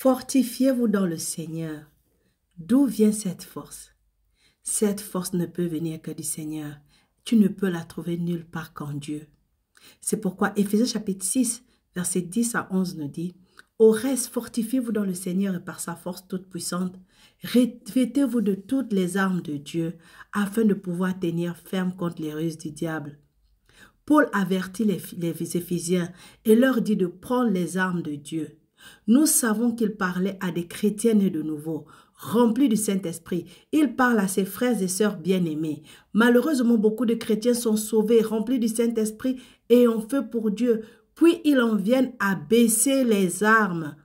Fortifiez-vous dans le Seigneur. D'où vient cette force? Cette force ne peut venir que du Seigneur. Tu ne peux la trouver nulle part qu'en Dieu. C'est pourquoi Éphésiens chapitre 6, versets 10 à 11 nous dit: au reste, fortifiez-vous dans le Seigneur et par sa force toute puissante. Revêtez-vous de toutes les armes de Dieu afin de pouvoir tenir ferme contre les ruses du diable. Paul avertit les Éphésiens et leur dit de prendre les armes de Dieu. Nous savons qu'il parlait à des chrétiens nés de nouveau, remplis du Saint-Esprit. Il parle à ses frères et sœurs bien-aimés. Malheureusement, beaucoup de chrétiens sont sauvés, remplis du Saint-Esprit et en feu pour Dieu. Puis ils en viennent à baisser les armes.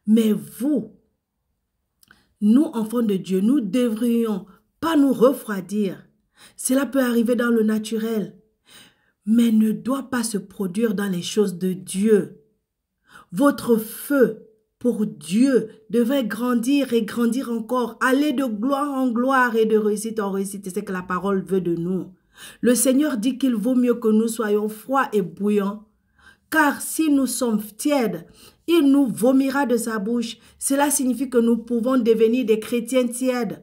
Mais vous, nous, enfants de Dieu, nous devrions pas nous refroidir. Cela peut arriver dans le naturel, mais ne doit pas se produire dans les choses de Dieu. Votre feu pour Dieu devrait grandir et grandir encore, aller de gloire en gloire et de réussite en réussite. C'est ce que la parole veut de nous. Le Seigneur dit qu'il vaut mieux que nous soyons froids et bouillants, car si nous sommes tièdes, il nous vomira de sa bouche. Cela signifie que nous pouvons devenir des chrétiens tièdes.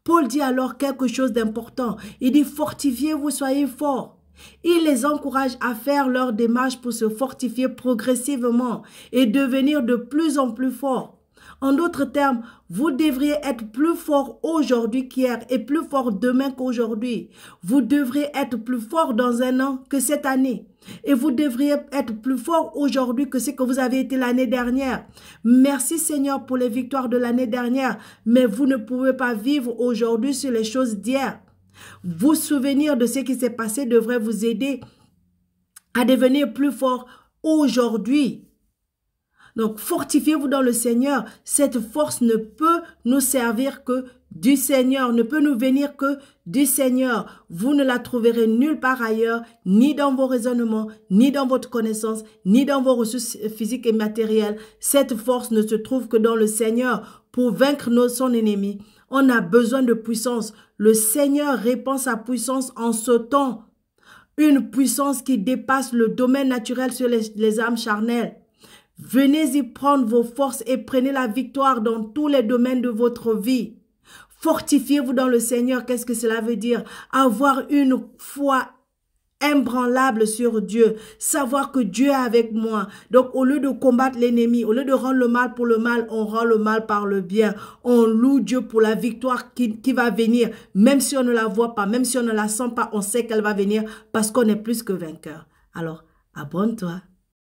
Paul dit alors quelque chose d'important. Il dit: fortifiez-vous, soyez forts. Il les encourage à faire leur démarche pour se fortifier progressivement et devenir de plus en plus forts. En d'autres termes, vous devriez être plus fort aujourd'hui qu'hier et plus fort demain qu'aujourd'hui. Vous devriez être plus fort dans un an que cette année. Et vous devriez être plus fort aujourd'hui que ce que vous avez été l'année dernière. Merci Seigneur pour les victoires de l'année dernière, mais vous ne pouvez pas vivre aujourd'hui sur les choses d'hier. Vous souvenir de ce qui s'est passé devrait vous aider à devenir plus fort aujourd'hui. Donc, fortifiez-vous dans le Seigneur. Cette force ne peut nous servir que du Seigneur, ne peut nous venir que du Seigneur. Vous ne la trouverez nulle part ailleurs, ni dans vos raisonnements, ni dans votre connaissance, ni dans vos ressources physiques et matérielles. Cette force ne se trouve que dans le Seigneur pour vaincre son ennemi. On a besoin de puissance. Le Seigneur répand sa puissance en ce temps. Une puissance qui dépasse le domaine naturel sur les âmes charnelles. Venez-y prendre vos forces et prenez la victoire dans tous les domaines de votre vie. Fortifiez-vous dans le Seigneur. Qu'est-ce que cela veut dire? Avoir une foi imbranlable sur Dieu. Savoir que Dieu est avec moi. Donc, au lieu de combattre l'ennemi, au lieu de rendre le mal pour le mal, on rend le mal par le bien. On loue Dieu pour la victoire qui va venir. Même si on ne la voit pas, même si on ne la sent pas, on sait qu'elle va venir parce qu'on est plus que vainqueur. Alors, abonne-toi.